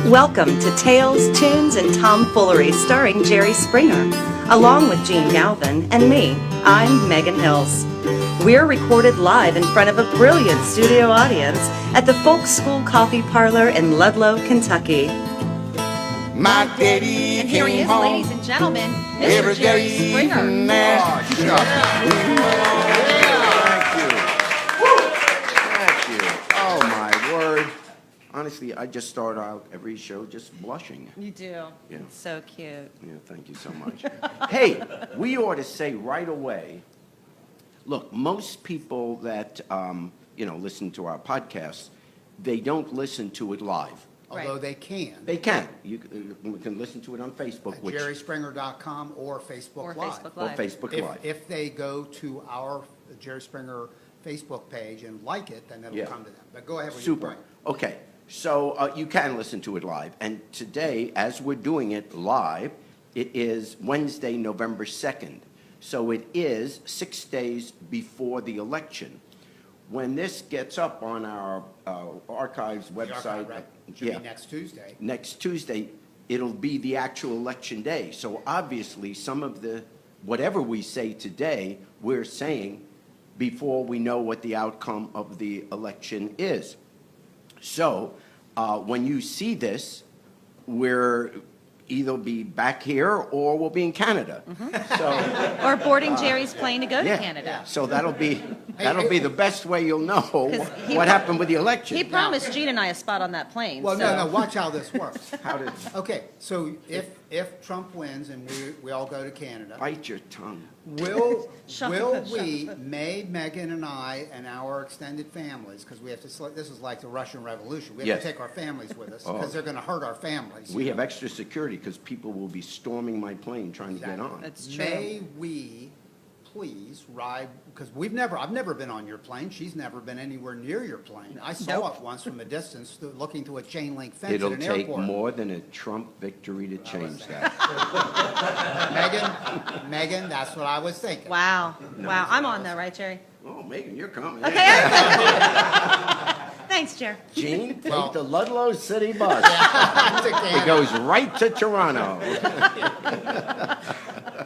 Welcome to Tales, Tunes, and Tomfoolery starring Jerry Springer, along with Gene Galvin and me. I'm Megan Hills. We're recorded live in front of a brilliant studio audience at the Folk School Coffee Parlor in Ludlow, Kentucky. My daddy And here he is, ladies and gentlemen, Mr. Jerry Springer. Thank you. Oh, my word. Honestly, I just start out every show just blushing. You do. Yeah. It's so cute. Yeah, thank you so much. Hey, we ought to say right away, look, most people that, listen to our podcasts, they don't listen to it live. Although they can. They can. You can listen to it on Facebook. At jerryspringer.com or Facebook Or Live. Facebook Or Live. Facebook Live. If they go to our Jerry Springer Facebook page and like it, then it'll Yeah. come to them. But go ahead with Super. your point. Okay, so you can listen to it live. And today, as we're doing it live, it is Wednesday, November 2nd. So it is 6 days before the election. When this gets up on our archives The website, archive, right? Should be next Tuesday. next Tuesday, it'll be the actual election day. So obviously, some of whatever we say today, we're saying before we know what the outcome of the election is. So when you see this, we're either be back here or we'll be in Canada. So, Or boarding Jerry's plane to go to yeah. Canada. So that'll be the best way you'll know what happened with the election. He promised Gene and I a spot on that plane. Well, so. no, watch how this works. How did Okay, so if Trump wins and we all go to Canada, bite your tongue? will Shut will up, shut we, Megan and I and our extended families, because we have to select, this is like the Russian Revolution, we have Yes. to take our families with us, Oh. because they're going to hurt our families. We have extra security because people will be storming my plane trying to get Exactly. on. That's true. May we please ride, because I've never been on your plane. She's never been anywhere near your plane. I saw Nope. it once from a distance, looking through a chain link fence It'll at an take airport. more than a Trump victory to change that. Megan, that's what I was thinking. Wow. Wow. I'm on though, right, Jerry? Oh, Megan, you're coming. Okay. Thanks, Jerry. Gene, take Well- the Ludlow City bus. To It Canada. goes right to Toronto.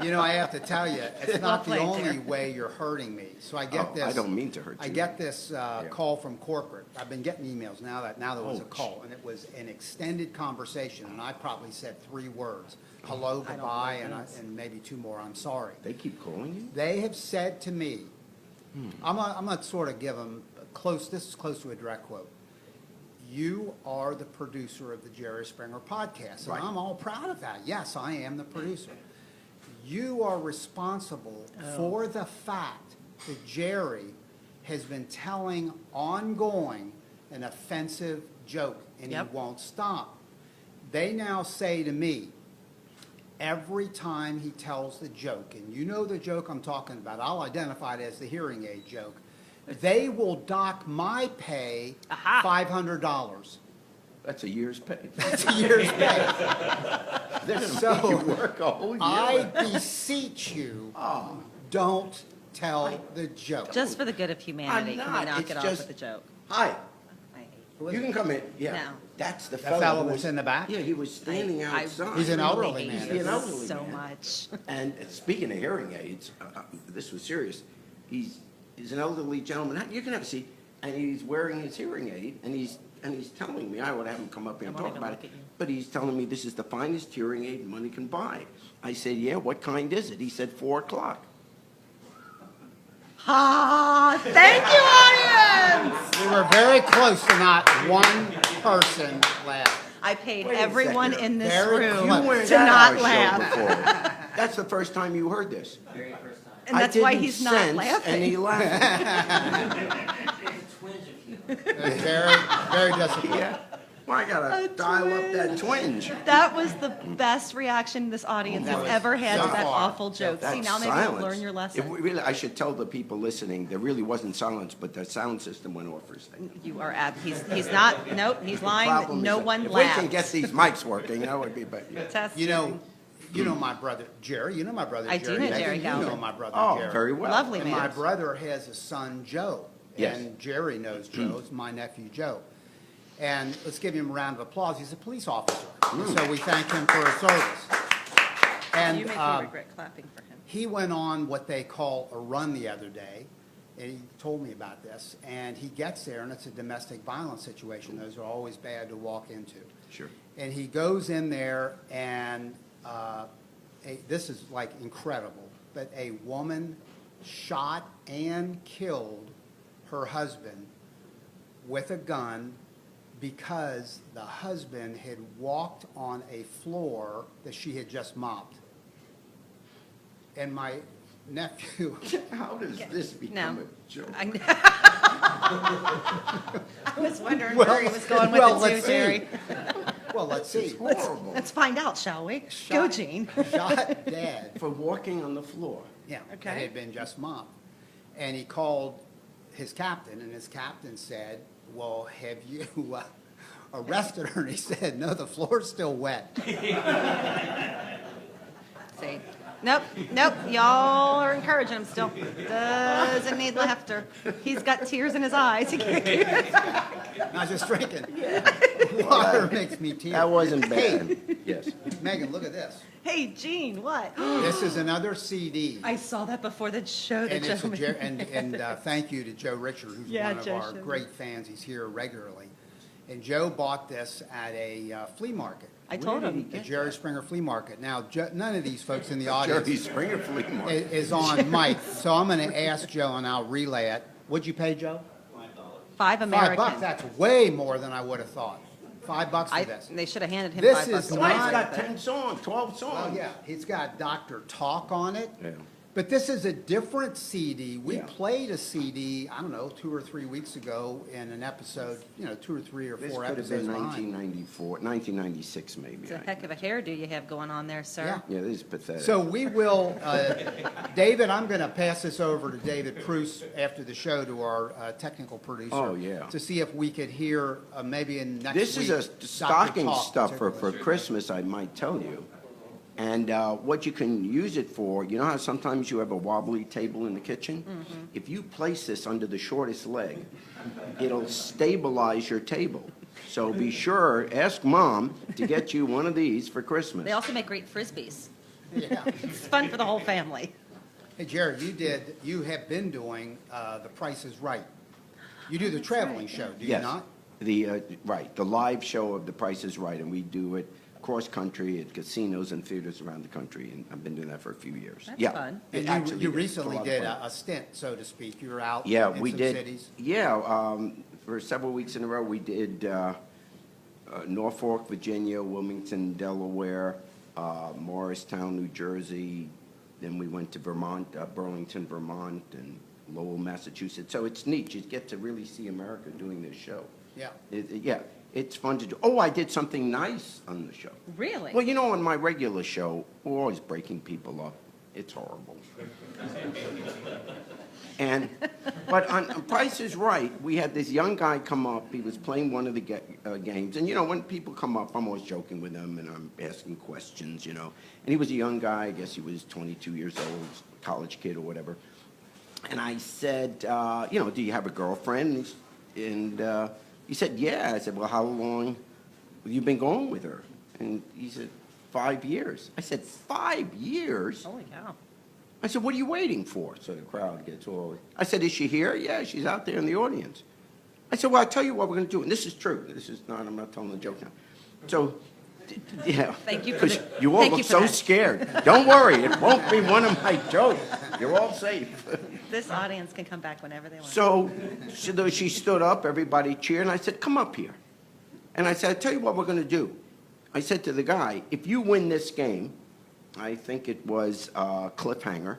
You know, I have to tell you, it's not the played, only dear. way you're hurting me. So I get Oh, this. I don't mean to hurt I you. get this call from corporate. I've been getting emails now that there was a call, and it was an extended conversation, and I probably said 3 words: hello, I don't goodbye, like and those. and maybe 2 more. I'm sorry. They keep calling you? They have said to me, I'm gonna sort of give them close. This is close to a direct quote. You are the producer of the Jerry Springer podcast, and Right. I'm all proud of that. Yes, I am the producer. You are responsible for the fact that Jerry has been telling ongoing an offensive joke, and Yep. he won't stop. They now say to me, every time he tells the joke, and you know the joke I'm talking about, I'll identify it as the hearing aid joke, they will dock my pay Aha. $500. That's a year's pay. That's a year's pay. They're So, gonna make you work a whole year. I beseech you, don't tell the joke. Just for the good of humanity, I'm can we not. knock It's it off just- with a joke? Hi, I hate you can come in. Yeah, No. that's the That fellow. fellow who that's in the back? Yeah, he was standing I outside. He's an really elderly hate man. you He's an elderly so man. much. And speaking of hearing aids, this was serious. He's an elderly gentleman. You can have a seat. And he's wearing his hearing aid, and he's telling me, I would have him come up here and I won't talk even about look it. at you. But he's telling me this is the finest hearing aid money can buy. I said, yeah, what kind is it? He said 4 o'clock. Ah, thank you, audience. We were very close to not one person laugh. I paid Wait a everyone second. in this Very room close. You weren't to at not our show laugh. before. That's the first time you heard this. And that's I why didn't he's not sense laughing. any laughing. Very, very disappointing. Yeah. Well, I gotta dial up that twinge. That was the best reaction this audience That has was ever had to so that far. awful joke. That's See, now maybe silence. you'll learn your lesson. I should tell the people listening, there really wasn't silence, but the sound system went off for a second. You are he's not, nope, he's lying. Problem No is, one if we can laughed. get these mics working, that would be better. Test. You know my brother Jerry. You know my brother I Jerry. do know Megan, Jerry You Galvin. know my brother Oh, Jerry. very well. Lovely And man. my brother has a son, Joe. Yes. And Jerry knows Joe. It's my nephew, Joe. And let's give him a round of applause. He's a police officer. So we thank him for his service. And You make me regret clapping for him. he went on what they call a run the other day. And he told me about this. And he gets there, and it's a domestic violence situation. Those are always bad to walk into. Sure. And he goes in there, and this is like incredible, but a woman shot and killed her husband with a gun because the husband had walked on a floor that she had just mopped. And my nephew, How does this become a joke? I was wondering where he was going with it let's too, Jerry. well, let's see, Horrible. Let's find out, shall we? Go, Gene. shot dead. For walking on the floor. Yeah, Okay. that had been just mopped. And he called his captain, and his captain said, well, have you arrested her? And he said, no, the floor's still wet. See. Nope, y'all are encouraging him still. Doesn't need laughter. He's got tears in his eyes. He can't keep it back. Not just drinking. Water makes me tear. That wasn't bad. Yes. Megan, look at this. Hey, Gene, what? This is another CD. I saw that before the show. And it's thank you to Joe Richard, who's Yeah, one of Joe our showed great fans. He's here regularly. And Joe bought this at a flea market, I told him. the Jerry Springer Flea Market. Now, none of these folks in the Jerry audience Springer Flea Market. is on mic, so I'm going to ask Joe, and I'll relay it. What'd you pay, Joe? $5 American. $5. That's way more than I would have thought. $5 for this. They should have handed him This $5. is Why, it's not- got 10 songs, 12 songs. Well, yeah, he's got Dr. Talk on it. Yeah. But this is a different CD. We Yeah. played a CD, I don't know, 2 or 3 weeks ago in an episode, 2 or 3 or This 4 could have episodes been behind. 1994, 1996 maybe. It's a heck of a hairdo you have going on there, sir. Yeah, this is pathetic. So we will, David, I'm going to pass this over to David Pruce after the show, to our technical producer. Oh, yeah. To see if we could hear maybe in next This week. is a Dr. stocking Talk stuffer for particularly. Christmas, I might tell you. And what you can use it for, you know how sometimes you have a wobbly table in the kitchen? Mm-hmm. If you place this under the shortest leg, it'll stabilize your table. So be sure, ask Mom to get you one of these for Christmas. They also make great Frisbees. Yeah. It's fun for the whole family. Hey, Jared, you have been doing The Price is Right. You do the traveling show, do you Yes. not? Right, the live show of The Price is Right, and we do it cross-country at casinos and theaters around the country, and I've been doing that for a few years. That's Yeah. fun. It And actually you is. It's recently lot of did fun. a stint, so to speak. You were out Yeah, in we some did. cities. Yeah, for several weeks in a row, we did Norfolk, Virginia, Wilmington, Delaware, Morristown, New Jersey. Then we went to Vermont, Burlington, Vermont, and Lowell, Massachusetts. So it's neat. You get to really see America doing this show. Yeah. Yeah, it's fun to do. Oh, I did something nice on the show. Really? Well, you know, on my regular show, we're always breaking people up. It's horrible. But on Price is Right, we had this young guy come up. He was playing one of the games. And, you know, when people come up, I'm always joking with them, and I'm asking questions, you know. And he was a young guy. I guess he was 22 years old, college kid or whatever. And I said, do you have a girlfriend? And he said, yeah. I said, well, how long have you been going with her? And he said, 5 years. I said, 5 years? Holy cow. I said, what are you waiting for? So the crowd gets all... I said, is she here? Yeah, she's out there in the audience. I said, well, I'll tell you what we're going to do. And this is true. This is not, I'm not telling a joke now. So, yeah. Thank you for Because the- you all thank look you for so that. scared. Don't worry, it won't be one of my jokes. You're all safe. This audience can come back whenever they want. So she stood up, everybody cheered, and I said, come up here. And I said, I'll tell you what we're going to do. I said to the guy, if you win this game, I think it was Cliffhanger.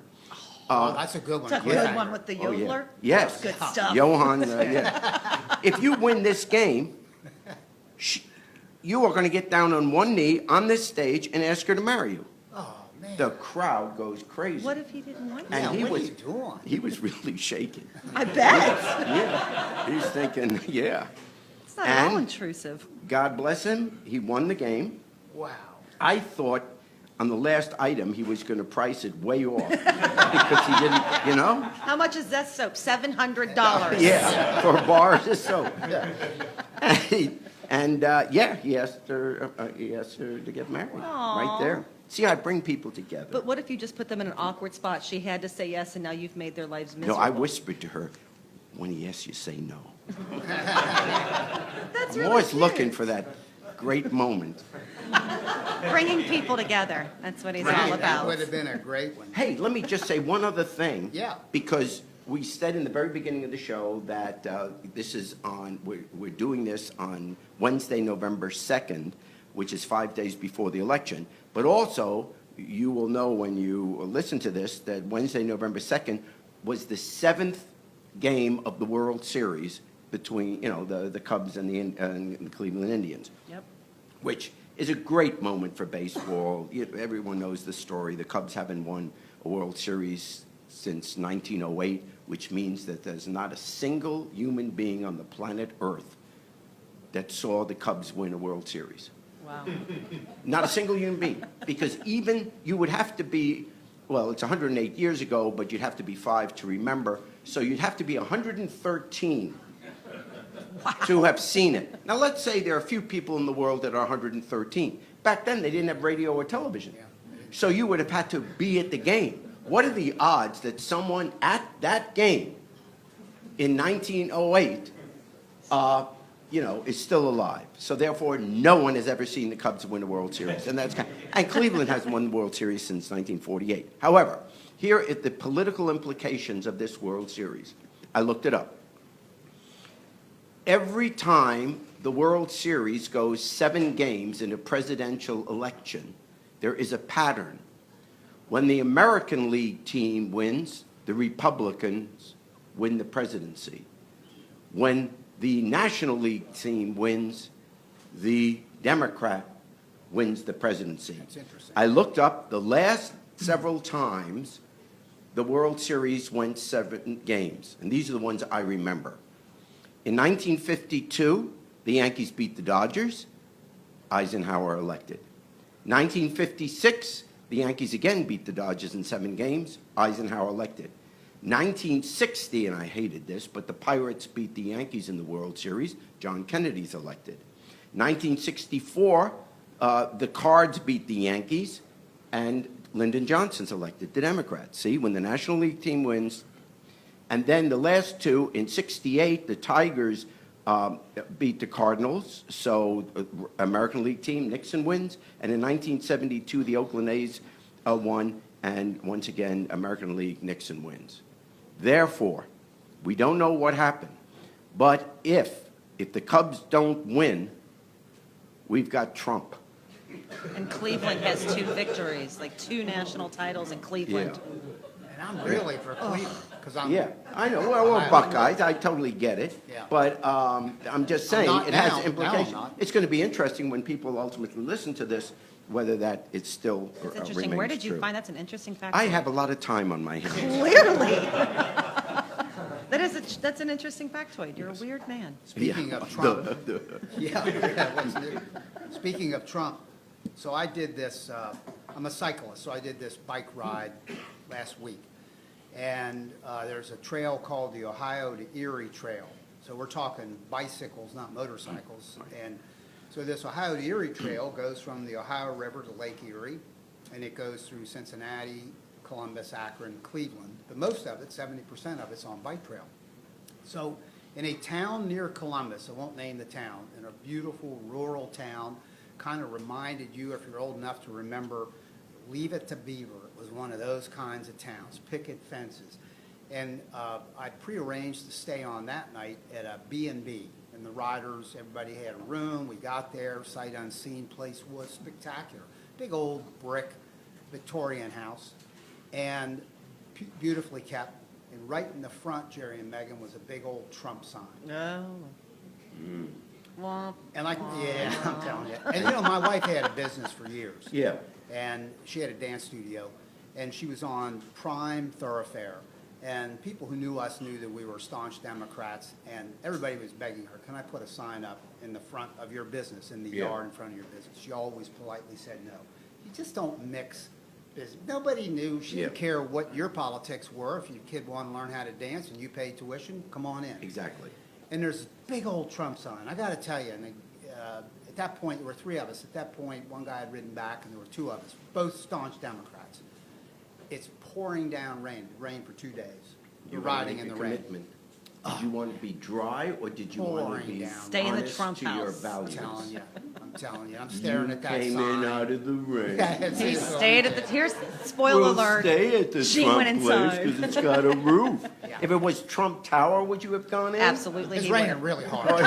Oh, that's a good one. It's a good one with the Oh, yeah. yodeler. Yes. Good stuff. Johan, yeah. If you win this game, you are going to get down on one knee on this stage and ask her to marry you. Oh, man. The crowd goes crazy. What if he didn't want And to? he what was, are you doing? He was really shaking. I bet. Yeah. He's thinking, yeah. It's not at all And- intrusive. God bless him, he won the game. Wow. I thought on the last item he was going to price it way off because he didn't, you know? How much is that soap? $700. Yeah, for bars of soap. And yeah, he asked her to get married right there. See, I bring people together. But what if you just put them in an awkward spot? She had to say yes, and now you've made their lives No, miserable. I whispered to her, when he asks you, say no. That's I'm really always cute. looking for that great moment. Bringing people together. That's what he's all That about. would have been a great one. Hey, let me just say one other thing. Yeah. Because we said in the very beginning of the show that this is we're doing this on Wednesday, November 2nd, which is 5 days before the election. But also, you will know when you listen to this that Wednesday, November 2nd was the 7th game of the World Series between, the Cubs and the Cleveland Indians. Yep. Which is a great moment for baseball. Everyone knows the story. The Cubs haven't won a World Series since 1908, which means that there's not a single human being on the planet Earth that saw the Cubs win a World Series. Wow. Not a single human being. Because even you would have to be, well, it's 108 years ago, but you'd have to be 5 to remember. So you'd have to be 113 to have seen it. Now, let's say there are a few people in the world that are 113. Back then, they didn't have radio or television. So you would have had to be at the game. What are the odds that someone at that game in 1908, is still alive? So therefore, no one has ever seen the Cubs win a World Series. And Cleveland hasn't won the World Series since 1948. However, here are the political implications of this World Series. I looked it up. Every time the World Series goes 7 games in a presidential election, there is a pattern. When the American League team wins, the Republicans win the presidency. When the National League team wins, the Democrat wins the presidency. That's interesting. I looked up the last several times the World Series went 7 games, and these are the ones I remember. In 1952, the Yankees beat the Dodgers. Eisenhower elected. 1956, the Yankees again beat the Dodgers in 7 games. Eisenhower elected. 1960, and I hated this, but the Pirates beat the Yankees in the World Series. John Kennedy's elected. 1964, the Cards beat the Yankees, and Lyndon Johnson's elected, the Democrats. See, when the National League team wins. And then the last 2, in 68, the Tigers beat the Cardinals, so American League team, Nixon wins. And in 1972, the Oakland A's won, and once again, American League, Nixon wins. Therefore, we don't know what happened, but if the Cubs don't win, we've got Trump. And Cleveland has 2 victories, like 2 national titles in Cleveland. And I'm really for Cleveland, because I'm. Yeah, I know. Well, we're Buckeyes. I totally get it. Yeah. But I'm just saying not it now. has Now I'm implications. not. It's going to be interesting when people ultimately listen to this, whether that it still That's interesting. remains Where did you true. find that's an interesting fact? I have a lot of time on my hands. Clearly. That's an interesting factoid. You're a weird man. Speaking of Trump. Yeah, what's new? Speaking of Trump, so I did this, I'm a cyclist, so I did this bike ride last week. And there's a trail called the Ohio to Erie Trail. So we're talking bicycles, not motorcycles. And so this Ohio to Erie Trail goes from the Ohio River to Lake Erie, and it goes through Cincinnati, Columbus, Akron, Cleveland. But most of it, 70% of it's on bike trail. So in a town near Columbus, I won't name the town, in a beautiful rural town, kind of reminded you, if you're old enough to remember, Leave It to Beaver. It was one of those kinds of towns, picket fences. And I prearranged to stay on that night at a B&B. And the riders, everybody had a room. We got there, sight unseen, place was spectacular. Big old brick Victorian house, and beautifully kept. And right in the front, Jerry and Megan, was a big old Trump sign. No. Womp. And yeah, I'm telling you. And my wife had a business for years. Yeah. And she had a dance studio, and she was on prime thoroughfare. And people who knew us knew that we were staunch Democrats, and everybody was begging her, can I put a sign up in the front of your business, in the yard in front of your business? She always politely said no. You just don't mix business. Nobody knew. She didn't care what your politics were. If your kid wanted to learn how to dance and you paid tuition, come on in. Exactly. And there's a big old Trump sign. I got to tell you, and at that point, there were three of us. At that point, one guy had ridden back, and there were two of us, both staunch Democrats. It's pouring down rain. It rained for 2 days. You're riding in the rain. Commitment. Did you want to be dry, or did you want to Pouring be down. Stay in the honest Trump to your house. values? I'm telling you, I'm staring at that You sign. came in out of the rain. He stayed at the, here's, spoiler We'll alert. stay at the She Trump went place inside. because it's got a roof. Yeah. If it was Trump Tower, would you have gone in? Absolutely, It's he raining would. really hard.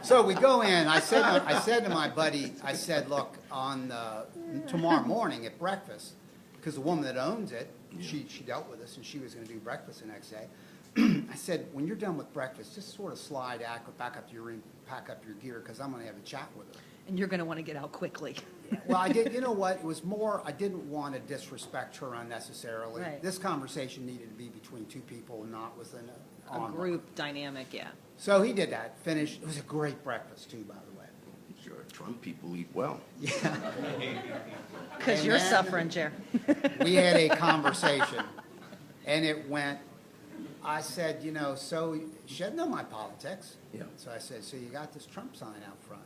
So we go in, I said to my buddy, I said, look, on tomorrow morning at breakfast, because the woman that owns it, she dealt with us, and she was gonna do breakfast the next day. I said, when you're done with breakfast, just sort of slide back up to your room, pack up your gear, because I'm gonna have a chat with her. And you're going to want to get out quickly. Well, I did, you know what, it was more, I didn't want to disrespect her unnecessarily. Right. This conversation needed to be between two people and not within A on. group dynamic, yeah. So he did that, finished, it was a great breakfast too, by the way. Sure, Trump people eat well. Because And you're then- suffering, Jer. We had a conversation, and it went, I said, you know, so, she doesn't know my politics. Yeah. So I said, so you got this Trump sign out front?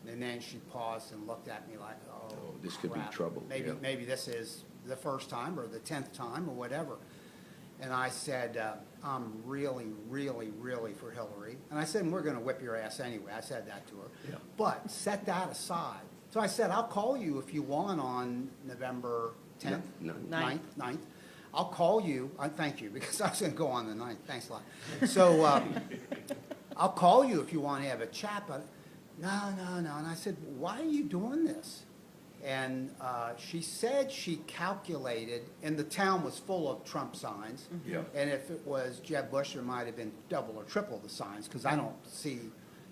And then she paused and looked at me like, oh, this could be crap. trouble, yeah. Maybe this is the first time or the 10th time or whatever. And I said, I'm really, really, really for Hillary. And I said, and we're going to whip your ass anyway. I said that to her. Yeah. But set that aside. So I said, I'll call you if you want on November 10th, No. 9th. I'll call you, thank you, because I was going to go on the 9th. Thanks a lot. So I'll call you if you want to have a chat, but no. And I said, why are you doing this? And she said she calculated, and the town was full of Trump signs. Yeah. And if it was Jeb Bush, there might have been double or triple the signs, because I don't see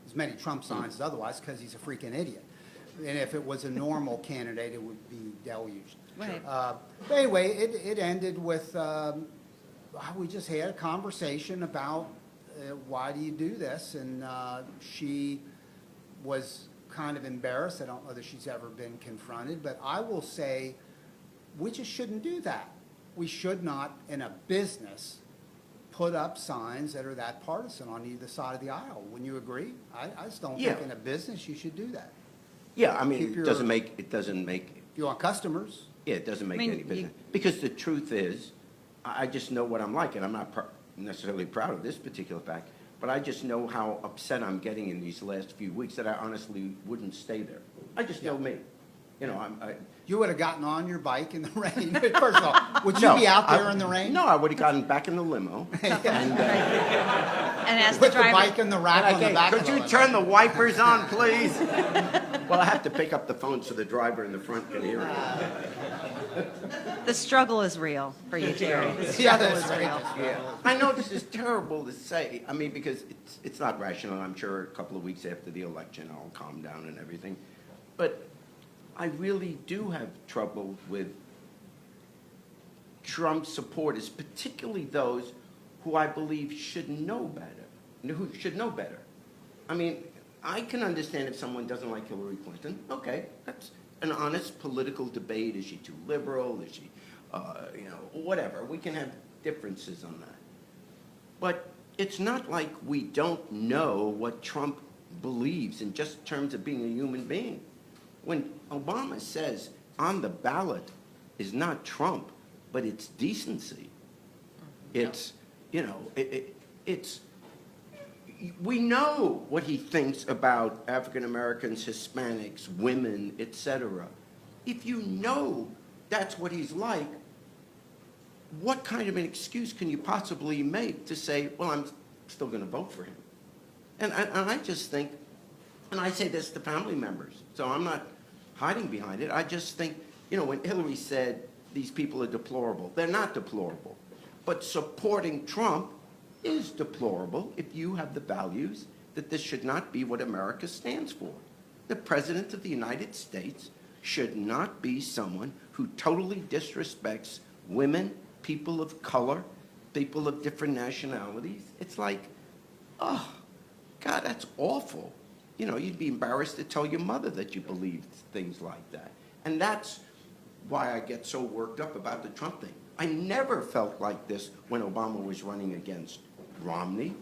as many Trump signs as otherwise, because he's a freaking idiot. And if it was a normal candidate, it would be deluged. Right. But anyway, it ended with, we just had a conversation about why do you do this? And she was kind of embarrassed. I don't know that she's ever been confronted, but I will say we just shouldn't do that. We should not, in a business, put up signs that are that partisan on either side of the aisle. Wouldn't you agree? I just don't think Yeah. in a business you should do that. Yeah, I mean, Keep it your- doesn't make, If you want customers, yeah, it doesn't make mean, any business. Because the truth is, I just know what I'm like, and I'm not necessarily proud of this particular fact, but I just know how upset I'm getting in these last few weeks that I honestly wouldn't stay there. I just know me. You know, you would have gotten on your bike in the rain. First of all, would you No, be out there in the rain? No, I would have gotten back in the limo. And as the With the bike driver, and the rack on the back of Could the you limo. turn the wipers on, please? Well, I have to pick up the phone so the driver in the front can hear it. the struggle is real for you, Jerry. The Yeah, struggle that's is right. real. Yeah, I know this is terrible to say. I mean, because it's not rational. I'm sure a couple of weeks after the election, I'll calm down and everything. But I really do have trouble with Trump supporters, particularly those who I believe should know better, who should know better. I mean, I can understand if someone doesn't like Hillary Clinton. Okay, that's an honest political debate. Is she too liberal? Is she, whatever. We can have differences on that. But it's not like we don't know what Trump believes in just terms of being a human being. When Obama says on the ballot is not Trump, but it's decency. It's, it's, we know what he thinks about African Americans, Hispanics, women, etc. If you know that's what he's like, what kind of an excuse can you possibly make to say, well, I'm still going to vote for him? And I just think, and I say this to family members, so I'm not hiding behind it. I just think, when Hillary said these people are deplorable, they're not deplorable. But supporting Trump is deplorable if you have the values that this should not be what America stands for. The President of the United States should not be someone who totally disrespects women, people of color, people of different nationalities. It's like, oh, God, that's awful. You'd be embarrassed to tell your mother that you believed things like that. And that's why I get so worked up about the Trump thing. I never felt like this when Obama was running against Romney.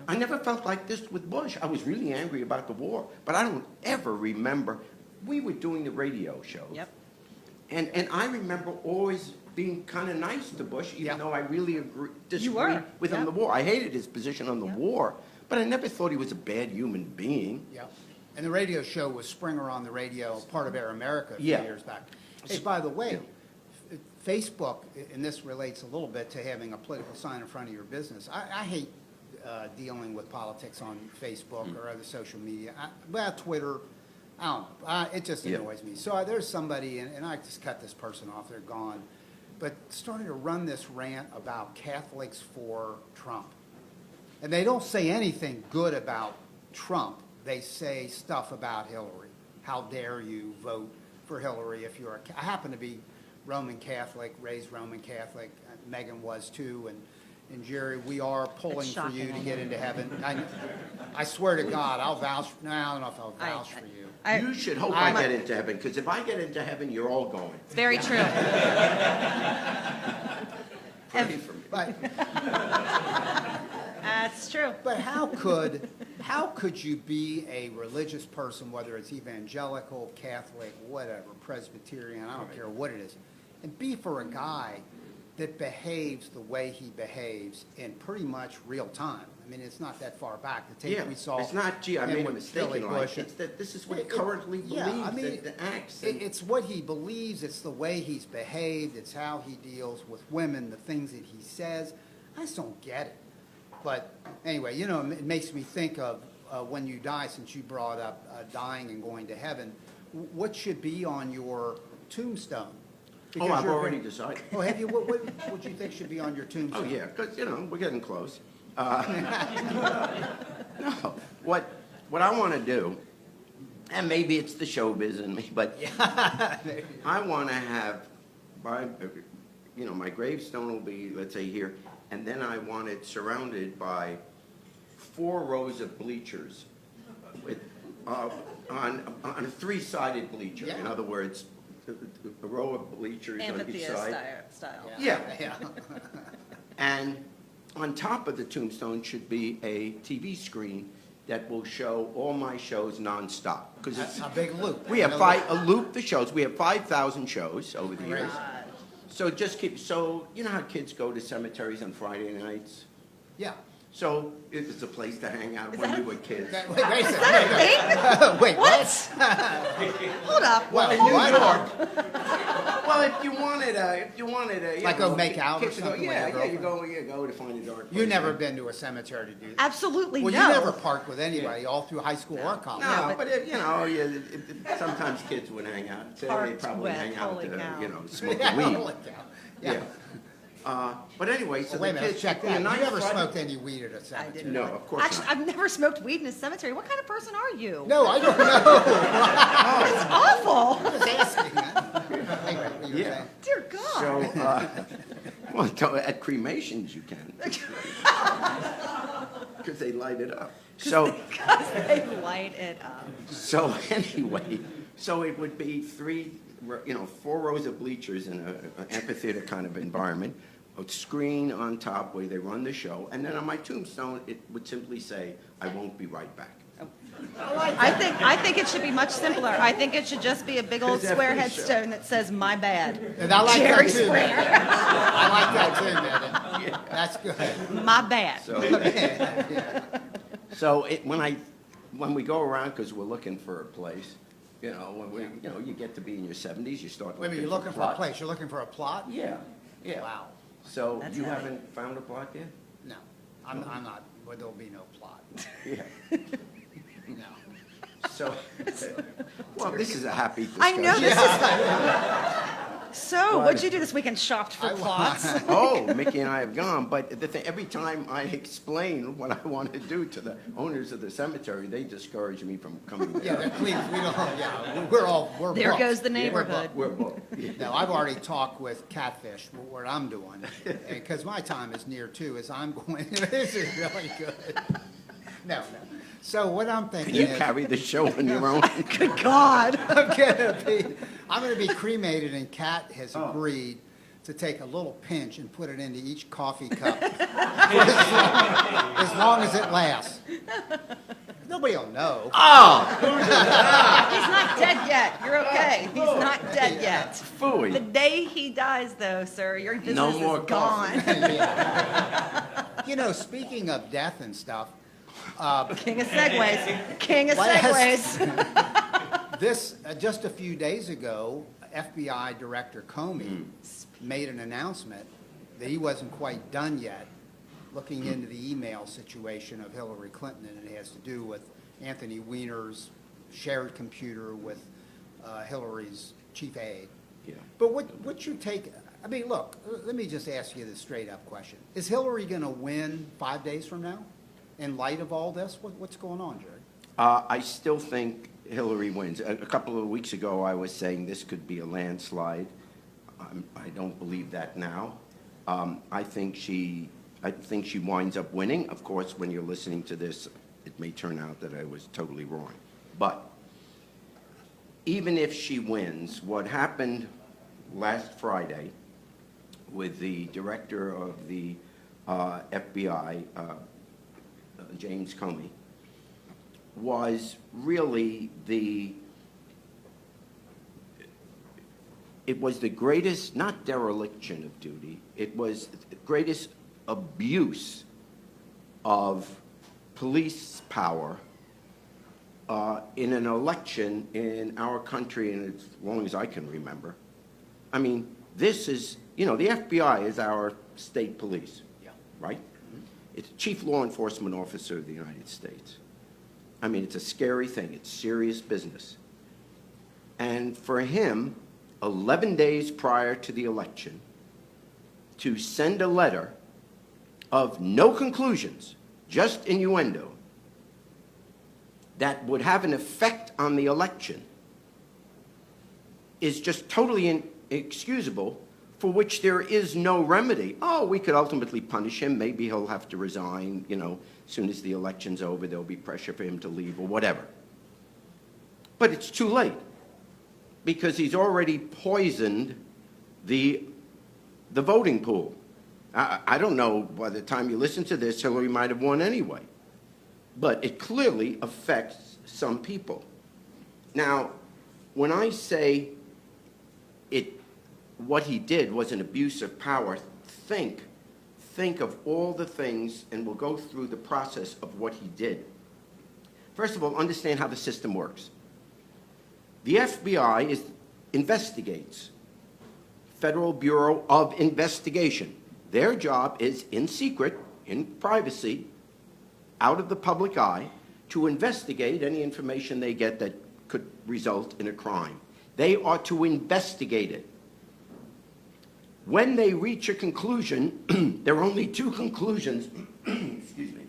I never felt like this with Bush. I was really angry about the war, but I don't ever remember. We were doing the radio shows. Yep. And I remember always being kind of nice to Bush, even Yeah. though I really disagreed were, with him on yeah. the war. I hated his position on the Yeah. war, but I never thought he was a bad human being. Yeah. And the radio show was Springer on the Radio, part of Air America a few Yeah. years back. Hey, by the way, Facebook, and this relates a little bit to having a political sign in front of your business. I hate dealing with politics on Facebook or other social media. Twitter, I don't know. It just Yeah. annoys me. So there's somebody, and I just cut this person off. They're gone. But started to run this rant about Catholics for Trump. And they don't say anything good about Trump. They say stuff about Hillary. How dare you vote for Hillary if you're I happen to be Roman Catholic, raised Roman Catholic. Megan was too. And Jerry, we are pulling It's for you shocking, to I get know. into heaven. I swear to God, I'll vouch. No, I don't know if I'll vouch for you. You should hope I get into heaven, because if I get into heaven, you're all going. It's very true. Pray for me. That's true. But how could you be a religious person, whether it's evangelical, Catholic, whatever, Presbyterian, I don't care what it is, and be for a guy that behaves the way he behaves in pretty much real time? I mean, it's not that far back. The tape Yeah, we saw. it's not, gee, I him made a with mistake Billy in Bush. life. It's that this is what he It- currently yeah, believes, I mean, the acts. It's what he believes. It's the way he's behaved. It's how he deals with women, the things that he says. I just don't get it. But anyway, it makes me think of when you die, since you brought up dying and going to heaven, what should be on your tombstone? Because I've you're already gonna- decided. Oh, have you? What do you think should be on your Oh, tombstone? yeah, because, we're getting close. No, what I want to do, and maybe it's the showbiz in me, but I want to have, my gravestone will be, let's say, here, and then I want it surrounded by 4 rows of bleachers with, on a 3-sided bleacher. In Yeah. other words, a row of bleachers on each Amphitheater side. style. Yeah. Yeah. And on top of the tombstone should be a TV screen that will show all my shows nonstop. Because it's A big loop. we have a loop the shows. We have 5,000 shows over the years. So just so you know how kids go to cemeteries on Friday nights. Yeah. So it's a place to hang out when we were kids. Wait a second. Wait, what? Hold up. Well, In New what? York. Well, if you wanted a, Like go make out or kids to go- something with Yeah, your you go to find a dark place. You've never been to a cemetery to do that? Absolutely Well, no. you never parked with anybody all through high school or college. No, but sometimes kids would hang out. Today they Parked probably with, hang out holy cow. to, smoke Yeah, weed. holy cow. Yeah. But anyway, so Well, wait a the minute, kids. check it'd be that. a You nice never Friday- smoked any weed at a cemetery? didn't. No, of course Actually, not. I've never smoked weed in a cemetery. What kind of person are you? No, I don't know. It's awful. I was asking. Anyway, what you were Yeah. saying. Dear God. So, well, at cremations you can. Because they light it up. So, They light it up. so anyway, so it would be 4 rows of bleachers in an amphitheater kind of environment, a screen on top where they run the show, and then on my tombstone, it would simply say, "I won't be right back." I think it should be much simpler. I think it should just be a big old Is that square pretty headstone that says "My bad." And I like Jerry that too, Springer. man. I like that too, man. That's good. My bad. So when we go around, because we're looking for a place, you get to be in your 70s, you start Wait a minute, you're looking for a plots. place, you're looking for a plot? Yeah, yeah. Wow. So That's you heavy. haven't found a plot yet? No, I'm not, well, there'll be no plot. Yeah. No. So, well, this is a happy I discussion. know this is. So, what'd you do this weekend? Shopped for plots? Oh, Mickey and I have gone, but every time I explain what I want to do to the owners of the cemetery, they discourage me from coming Yeah, there. but please, we don't, we're There booked. goes the We're neighborhood. booked. We're booked. Yeah. No, I've already talked with Catfish, what I'm doing, because my time is near too, is I'm going, this is really good. No. So what I'm thinking You is, carry the show on your own. Good God. I'm gonna be cremated, and Kat has agreed to take a little pinch and put it into each coffee cup for as long as it lasts. Nobody will know. He's not dead yet. You're okay. He's not dead yet. Phooey. The day he dies, though, sir, your business No more is gone. You know, speaking of death and stuff, King of segues. King of Last- segues. this, just a few days ago, FBI Director Comey made an announcement that he wasn't quite done yet, looking into the email situation of Hillary Clinton, and it has to do with Anthony Weiner's shared computer with Hillary's chief aide. Yeah. But what's your take? I mean, look, let me just ask you this straight-up question. Is Hillary going to win 5 days from now in light of all this? What's going on, Jerry? I still think Hillary wins. A couple of weeks ago, I was saying this could be a landslide. I don't believe that now. I think she winds up winning. Of course, when you're listening to this, it may turn out that I was totally wrong. But even if she wins, what happened last Friday with the director of the FBI, James Comey, was really it was the greatest, not dereliction of duty, it was the greatest abuse of police power in an election in our country, and as long as I can remember. I mean, this is, you know, the FBI is our state police, right? It's chief law enforcement officer of the United States. I mean, it's a scary thing. It's serious business. And for him, 11 days prior to the election, to send a letter of no conclusions, just innuendo, that would have an effect on the election is just totally inexcusable, for which there is no remedy. Oh, we could ultimately punish him. Maybe he'll have to resign, you know, as soon as the election's over, there'll be pressure for him to leave or whatever. But it's too late, because he's already poisoned the voting pool. I don't know, by the time you listen to this, Hillary might have won anyway. But it clearly affects some people. Now, when I say what he did was an abuse of power, think of all the things, and we'll go through the process of what he did. First of all, understand how the system works. The FBI investigates. Federal Bureau of Investigation. Their job is in secret, in privacy, out of the public eye, to investigate any information they get that could result in a crime. They are to investigate it. When they reach a conclusion, there are only two conclusions, excuse me,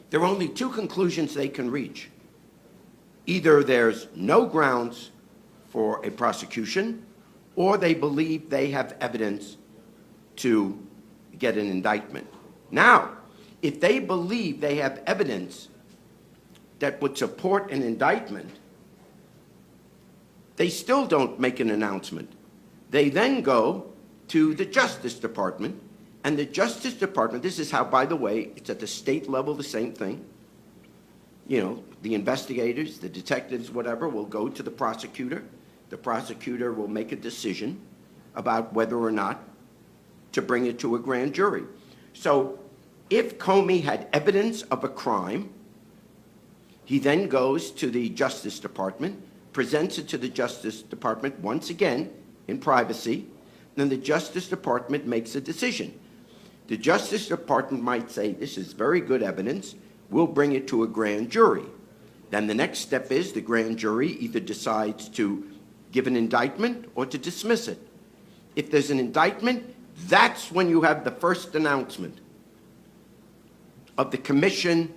there are only two conclusions they can reach. Either there's no grounds for a prosecution, or they believe they have evidence to get an indictment. Now, if they believe they have evidence that would support an indictment, they still don't make an announcement. They then go to the Justice Department, and the Justice Department, this is how, by the way, it's at the state level, the same thing. You know, the investigators, the detectives, whatever, will go to the prosecutor. The prosecutor will make a decision about whether or not to bring it to a grand jury. So if Comey had evidence of a crime, he then goes to the Justice Department, presents it to the Justice Department once again in privacy, then the Justice Department makes a decision. The Justice Department might say, this is very good evidence, we'll bring it to a grand jury. Then the next step is the grand jury either decides to give an indictment or to dismiss it. If there's an indictment, that's when you have the first announcement of the commission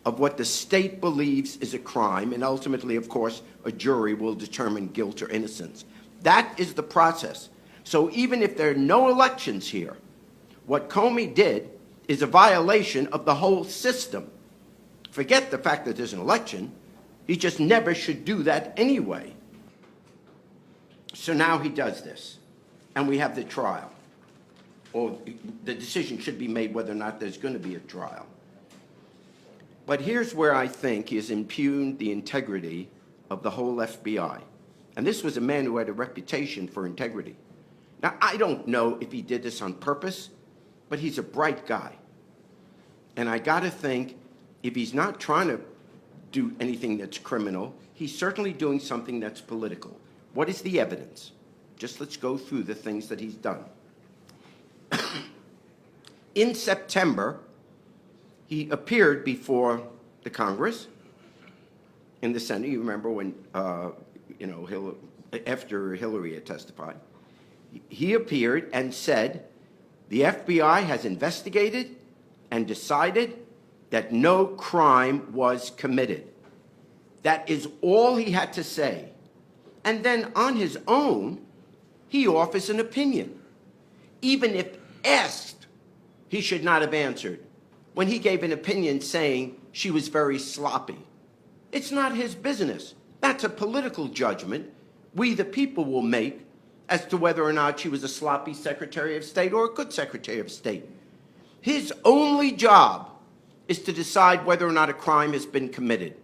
of what the state believes is a crime, and ultimately, of course, a jury will determine guilt or innocence. That is the process. So even if there are no elections here, what Comey did is a violation of the whole system. Forget the fact that there's an election. He just never should do that anyway. So now he does this. and we have the trial, or the decision should be made whether or not there's going to be a trial. But here's where I think he has impugned the integrity of the whole FBI. And this was a man who had a reputation for integrity. Now, I don't know if he did this on purpose, but he's a bright guy. And I got to think, if he's not trying to do anything that's criminal, he's certainly doing something that's political. What is the evidence? Just let's go through the things that he's done. In September, he appeared before the Congress in the Senate. You remember when, after Hillary had testified, he appeared and said, the FBI has investigated and decided that no crime was committed. That is all he had to say. And then on his own, he offers an opinion. Even if asked, he should not have answered, when he gave an opinion saying she was very sloppy. It's not his business. That's a political judgment we, the people, will make as to whether or not she was a sloppy Secretary of State or a good Secretary of State. His only job is to decide whether or not a crime has been committed,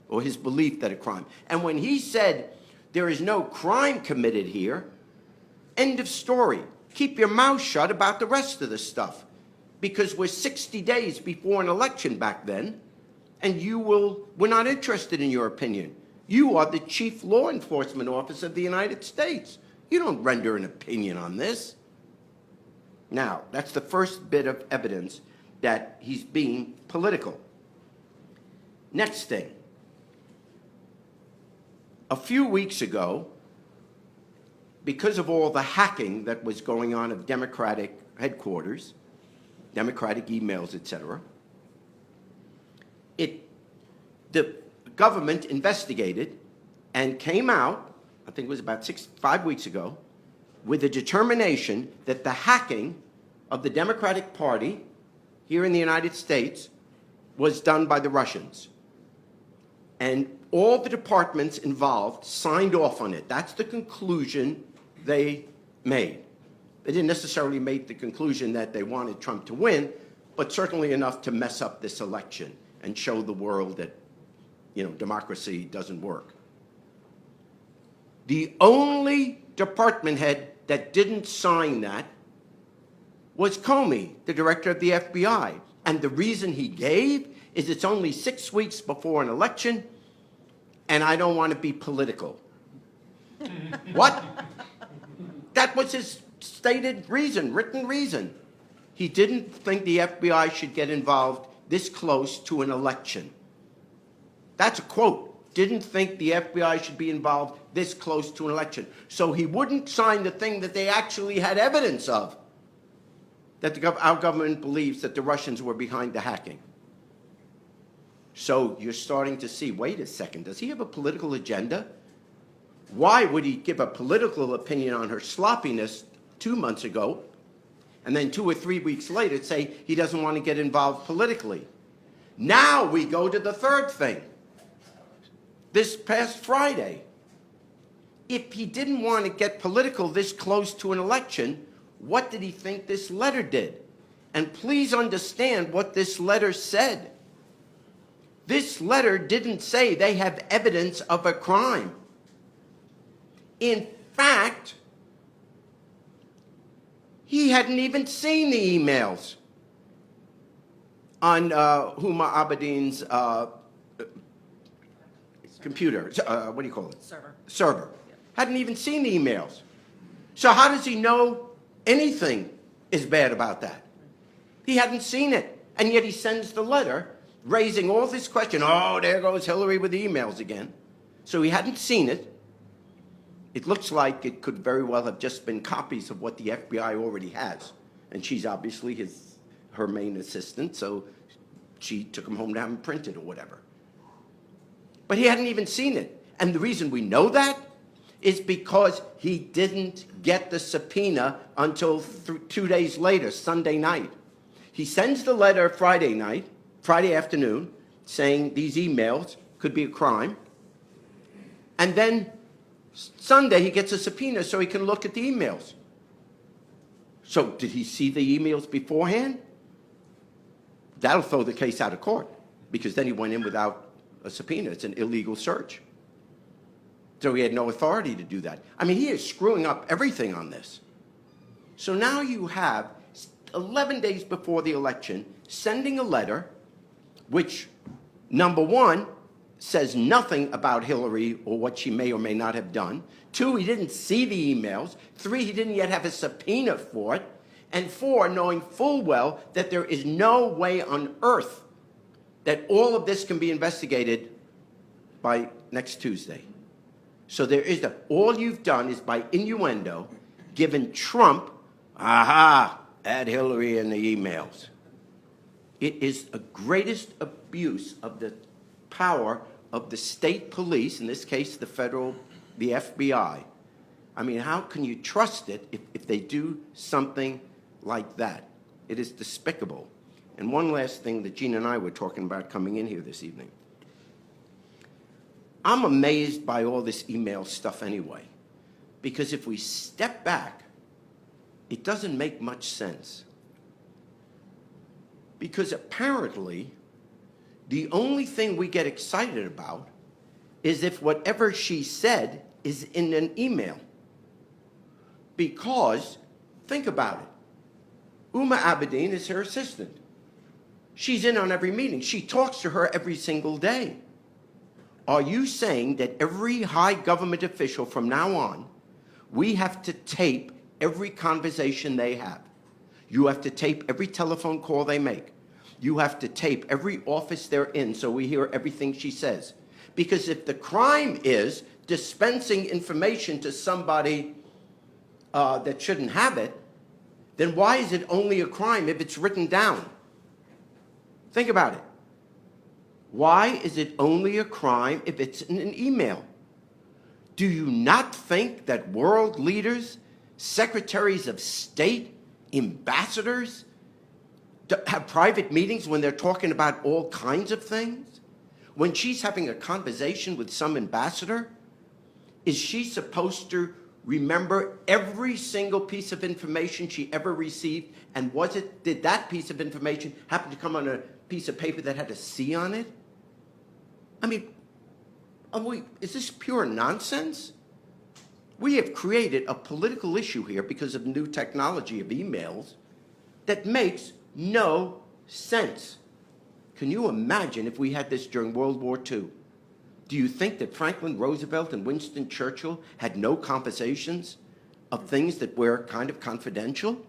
or his belief that a crime. And when he said there is no crime committed here, end of story. Keep your mouth shut about the rest of the stuff, because we're 60 days before an election back then, and we're not interested in your opinion. You are the chief law enforcement officer of the United States. You don't render an opinion on this. Now, that's the first bit of evidence that he's being political. Next thing. A few weeks ago, because of all the hacking that was going on of Democratic headquarters, Democratic emails, etc., the government investigated and came out, I think it was about 5 weeks ago, with a determination that the hacking of the Democratic Party here in the United States was done by the Russians. And all the departments involved signed off on it. That's the conclusion they made. They didn't necessarily make the conclusion that they wanted Trump to win, but certainly enough to mess up this election and show the world that, democracy doesn't work. The only department head that didn't sign that was Comey, the director of the FBI. And the reason he gave is it's only 6 weeks before an election, and I don't want to be political. What? That was his stated reason, written reason. He didn't think the FBI should get involved this close to an election. That's a quote. Didn't think the FBI should be involved this close to an election. So he wouldn't sign the thing that they actually had evidence of, that our government believes that the Russians were behind the hacking. So you're starting to see, wait a second, does he have a political agenda? Why would he give a political opinion on her sloppiness 2 months ago, and then 2 or 3 weeks later say he doesn't want to get involved politically? Now we go to the third thing. This past Friday, if he didn't want to get political this close to an election, what did he think this letter did? And please understand what this letter said. This letter didn't say they have evidence of a crime. In fact, he hadn't even seen the emails on Huma Abedin's computer. What do you call it? Server. Yeah. Hadn't even seen the emails. So how does he know anything is bad about that? He hadn't seen it. And yet he sends the letter raising all this question. Oh, there goes Hillary with the emails again. So he hadn't seen it. It looks like it could very well have just been copies of what the FBI already has. And she's obviously her main assistant, so she took them home to have them printed or whatever. But he hadn't even seen it. And the reason we know that is because he didn't get the subpoena until 2 days later, Sunday night. He sends the letter Friday afternoon, saying these emails could be a crime. And then Sunday he gets a subpoena so he can look at the emails. So did he see the emails beforehand? That'll throw the case out of court, because then he went in without a subpoena. It's an illegal search. So he had no authority to do that. I mean, he is screwing up everything on this. So now you have 11 days before the election sending a letter which, number one, says nothing about Hillary or what she may or may not have done. 2, he didn't see the emails. 3, he didn't yet have a subpoena for it. And 4, knowing full well that there is no way on earth that all of this can be investigated by next Tuesday. So there is all you've done is by innuendo given Trump, add Hillary in the emails. It is the greatest abuse of the power of the state police, in this case the FBI. I mean, how can you trust it if they do something like that? It is despicable. And one last thing that Jene and I were talking about coming in here this evening. I'm amazed by all this email stuff anyway, because if we step back, it doesn't make much sense. Because apparently, the only thing we get excited about is if whatever she said is in an email. Because, think about it, Uma Abedin is her assistant. She's in on every meeting. She talks to her every single day. Are you saying that every high government official from now on, we have to tape every conversation they have? You have to tape every telephone call they make. You have to tape every office they're in so we hear everything she says. Because if the crime is dispensing information to somebody that shouldn't have it, then why is it only a crime if it's written down? Think about it. Why is it only a crime if it's in an email? Do you not think that world leaders, secretaries of state, ambassadors have private meetings when they're talking about all kinds of things? When she's having a conversation with some ambassador, is she supposed to remember every single piece of information she ever received? And did that piece of information happen to come on a piece of paper that had a C on it? I mean, is this pure nonsense? We have created a political issue here because of new technology of emails that makes no sense. Can you imagine if we had this during World War II? Do you think that Franklin Roosevelt and Winston Churchill had no conversations of things that were kind of confidential?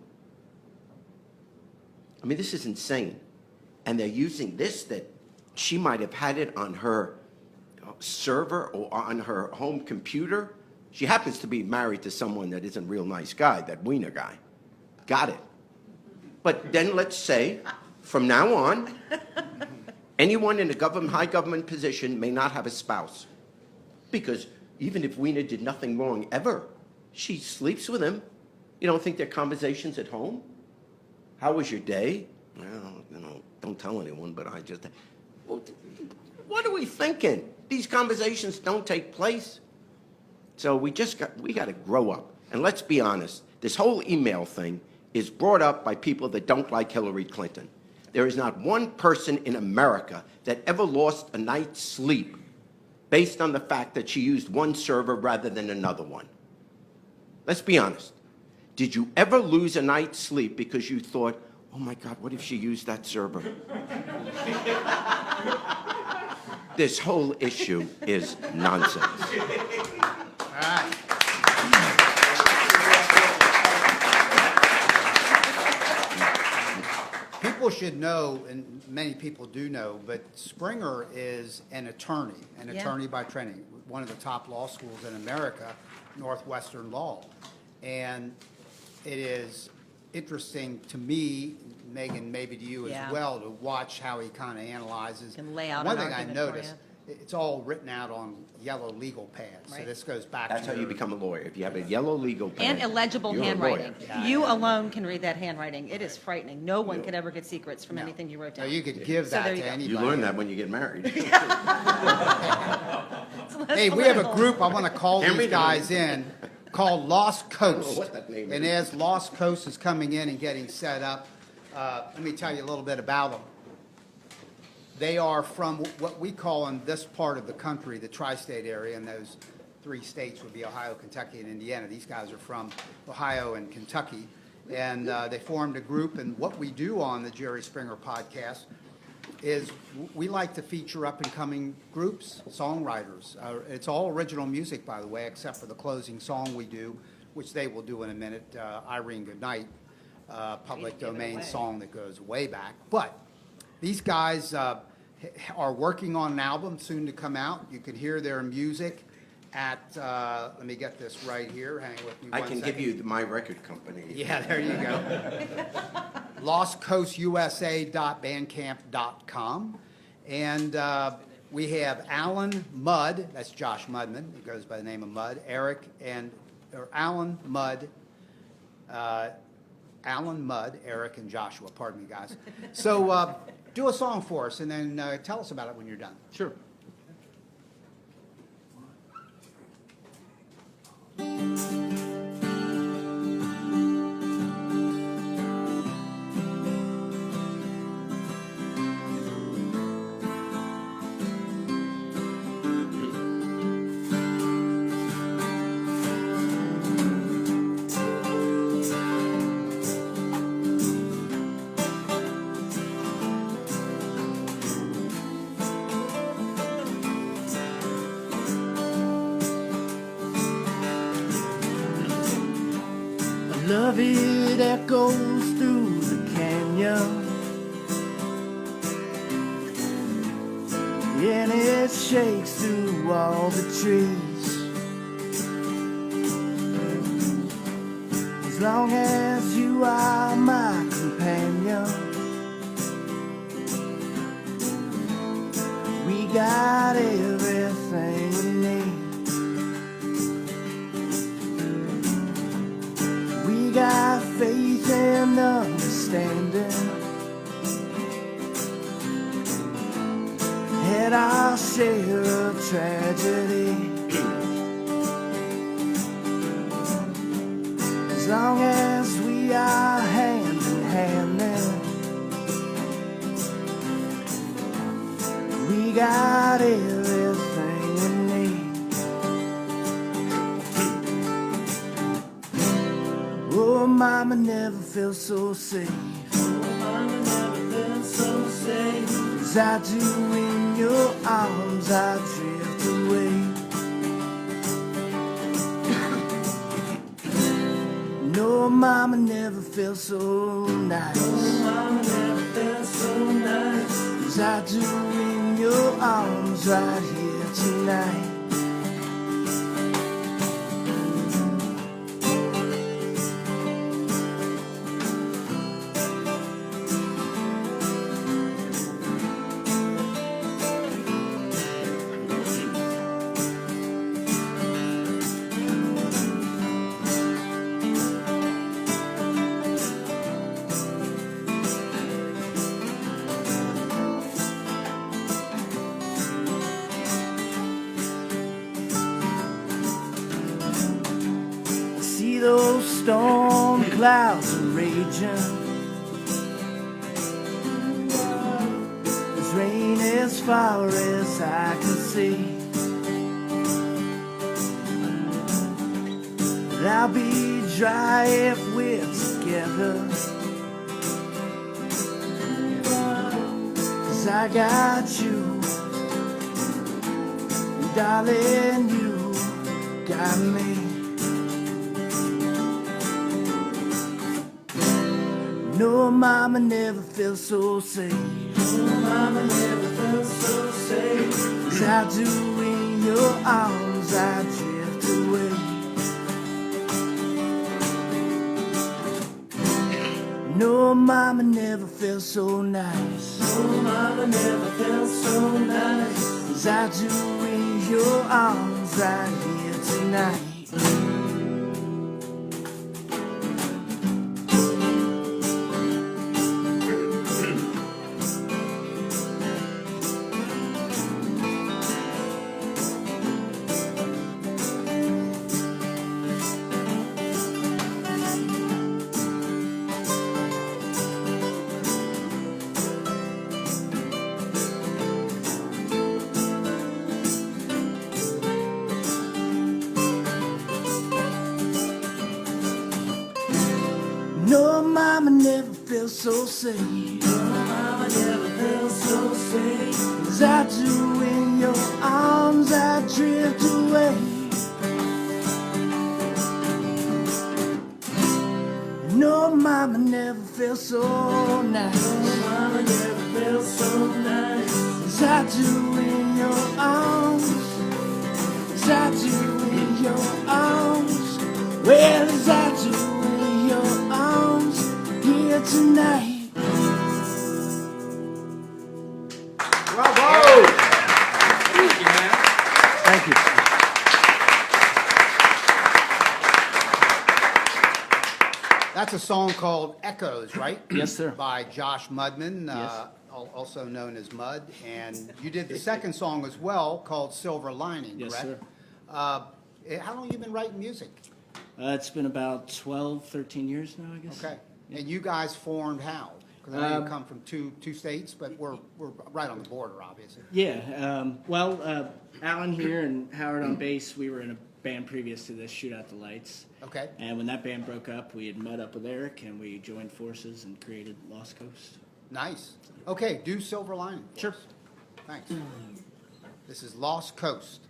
I mean, this is insane. And they're using this, that she might have had it on her server or on her home computer. She happens to be married to someone that isn't a real nice guy, that Wiener guy. Got it. But then let's say, from now on, anyone in a high government position may not have a spouse. Because even if Wiener did nothing wrong ever, she sleeps with him. You don't think their conversations at home? How was your day? Well, don't tell anyone, but I just... Well, what are we thinking? These conversations don't take place. So we got to grow up. And let's be honest, this whole email thing is brought up by people that don't like Hillary Clinton. There is not one person in America that ever lost a night's sleep based on the fact that she used one server rather than another one. Let's be honest. Did you ever lose a night's sleep because you thought, oh my God, what if she used that server? This whole issue is nonsense. All right. People should know, and many people do know, but Springer is an attorney by training, one of the top law schools in America, Northwestern Law. And it is interesting to me, Megan, maybe to you as well, to watch how he kind of analyzes. Can lay out One an thing I argument for noticed, it's all written out on yellow legal pads. So Right. this goes back That's to how you become a lawyer. If you have a yellow legal pen, And illegible you're a handwriting. lawyer. You alone can read that handwriting. It is frightening. No one could ever get secrets from No. anything you wrote No, down. you could give So that there you to go. anybody. You learn that when you get married. It's less Hey, we have a political. group, I want to call Hand me these down. guys in. called Lost Coast. what that name And is. as Lost Coast is coming in and getting set up, let me tell you a little bit about them. They are from what we call in this part of the country, the tri-state area, and those 3 states would be Ohio, Kentucky, and Indiana. These guys are from Ohio and Kentucky, and they formed a group, and what we do on the Jerry Springer podcast is we like to feature up-and-coming groups, songwriters. It's all original music, by the way, except for the closing song we do, which they will do in a minute, Irene Goodnight, public domain song that goes way back. But these guys are working on an album soon to come out. You can hear their music at, let me get this right here, hang with me I one can second. give you my record company. Yeah, there you go. lostcoastusa.bandcamp.com. And we have Alan Mudd, that's Josh Mudman, he goes by the name of Mudd, Alan Mudd, Eric, and Joshua, pardon me, guys. So do a song for us, and then tell us about it when you're done. Sure. Love it echoes through the canyon, and it shakes through all the trees. As long as you are my companion, we got everything we need. We got faith and understanding, had our share of tragedy. As long as we are hand in hand, then we got everything we need. Oh, mama never felt so safe. Oh, mama never felt so safe. As I do in your arms, I drift away. No, mama never felt so nice. Oh, mama never felt so nice. As I do in your arms right here tonight. See those storm clouds are raging. There's rain as far as I can see. But I'll be dry if we're together. 'Cause I got you, and darling, you got me. No, mama never felt so safe. No, mama never felt so safe. As I do in your arms, I drift away. No, mama never felt so nice. No, mama never felt so nice. As I do in your arms right here tonight. safe. Your mama never felt so safe as I do in your arms. I drift away. No, mama never felt so nice. No, mama never felt so nice as I do in your arms. As I do in your arms. Well, as I do in your arms here tonight. Bravo! Thank you. That's a song called Echoes, right? Yes, sir. By Josh Mudman, Yes. also known as Mud. And you did the second song as well called Silver Lining, Yes, correct? sir. How long have you been writing music? It's been about 12, 13 years now, I guess. Okay. And you guys formed how? Because I know you come from two states, but we're right on the border, obviously. Yeah. Alan here and Howard on bass, we were in a band previous to this, Shoot Out the Lights. Okay. And when that band broke up, we had met up with Eric and we joined forces and created Lost Coast. Nice. Okay, do Silver Lining for Sure. us. Thanks. This is Lost Coast.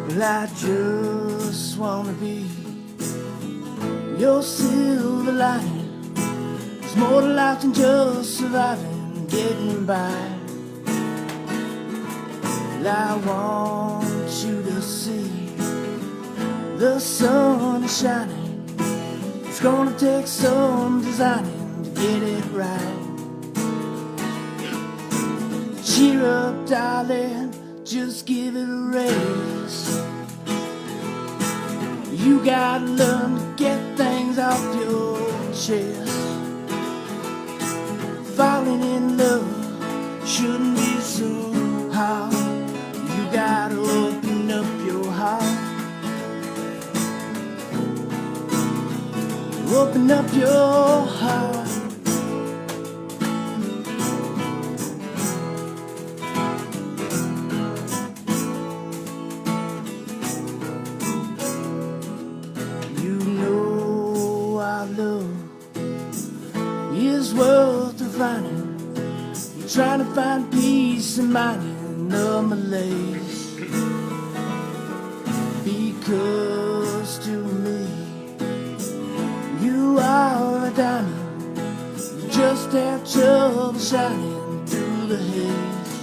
Well, I just wanna be your silver lining. There's more to life than just surviving and getting by. Well, I want you to see the sun is shining. It's gonna take some designing to get it right. Cheer up, darling, just give it a race. You gotta learn to get things off your chest. Falling in love shouldn't be so hard. You gotta open up your heart. Open up your heart. Is worth the finding. You're trying to find peace of mind in the malaise. Because to me, you are a diamond. You just have trouble shining through the haze.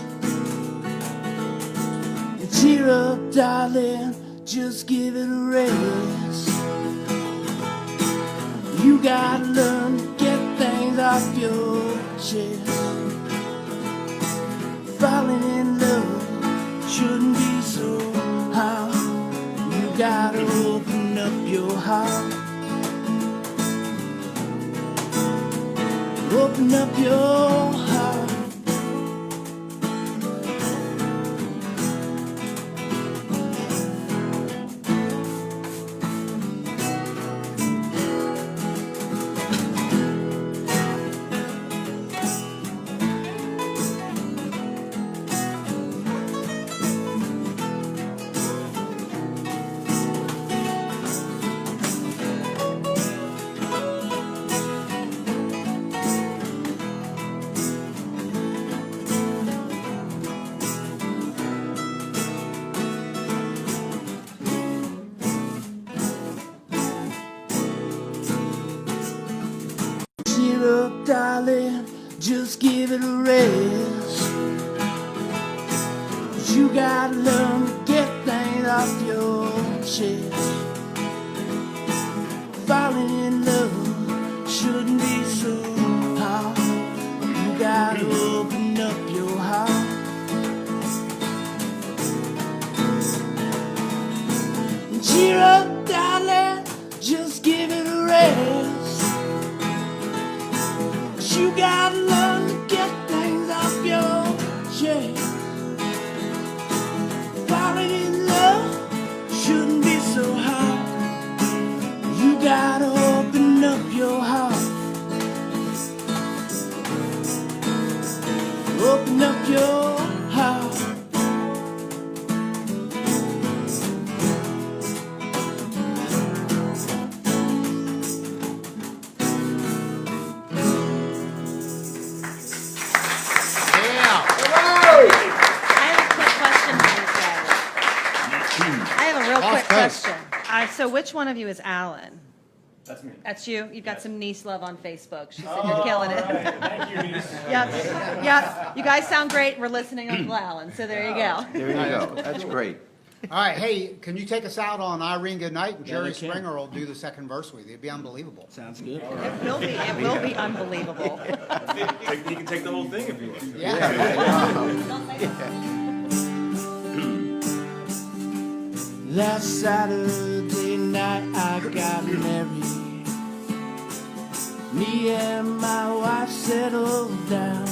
And cheer up, darling, just give it a rest. You gotta learn to get things off your chest. Falling in love shouldn't be so hard. You gotta open up your heart. Open up your heart. Cheer up, darling, just give it a rest. You gotta learn to get things off your chest. Falling in love shouldn't be so hard. You gotta open up your heart. Cheer up, darling, just give it a rest. You gotta learn to get things off your chest. Falling in love shouldn't be so hard. You gotta open up your heart. so which one of you is Alan? That's me. That's you? You've got some niece love on Facebook. She said Oh, you're killing it. all right. Thank you, niece. Yep. You guys sound great. We're listening to Uncle Alan, so there you go. There you go. That's great. All right, hey, can you take us out on Irene Goodnight, and Jerry I can. Springer will do the second verse with you. It'd be unbelievable. Sounds good. It will be unbelievable. You can take the whole thing if you want. Last Saturday night I got married. Me and my wife settled down.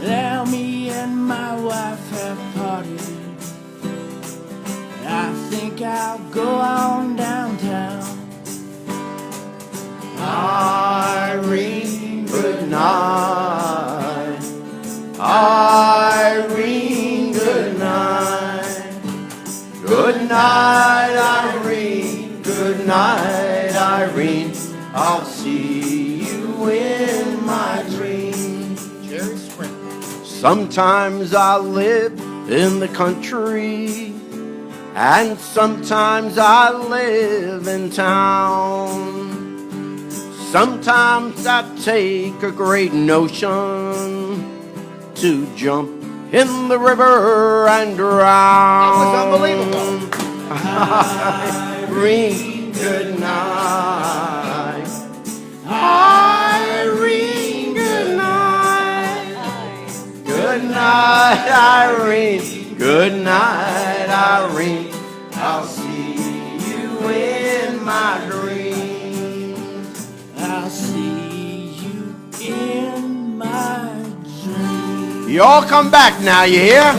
Now me and my wife have parted. I think I'll go on downtown. Irene, good night. Irene, good night. Good night, Irene. Good night, Irene. I'll see you in my dreams. Jerry Springer. Sometimes I live in the country, and sometimes I live in town. Sometimes I take a great notion to jump in the river and drown. That was unbelievable. Irene, good night. Irene, good night. Good night, Irene. Good night, Irene. I'll see you in my dreams. I'll see you in my dreams. You all come back now, you hear?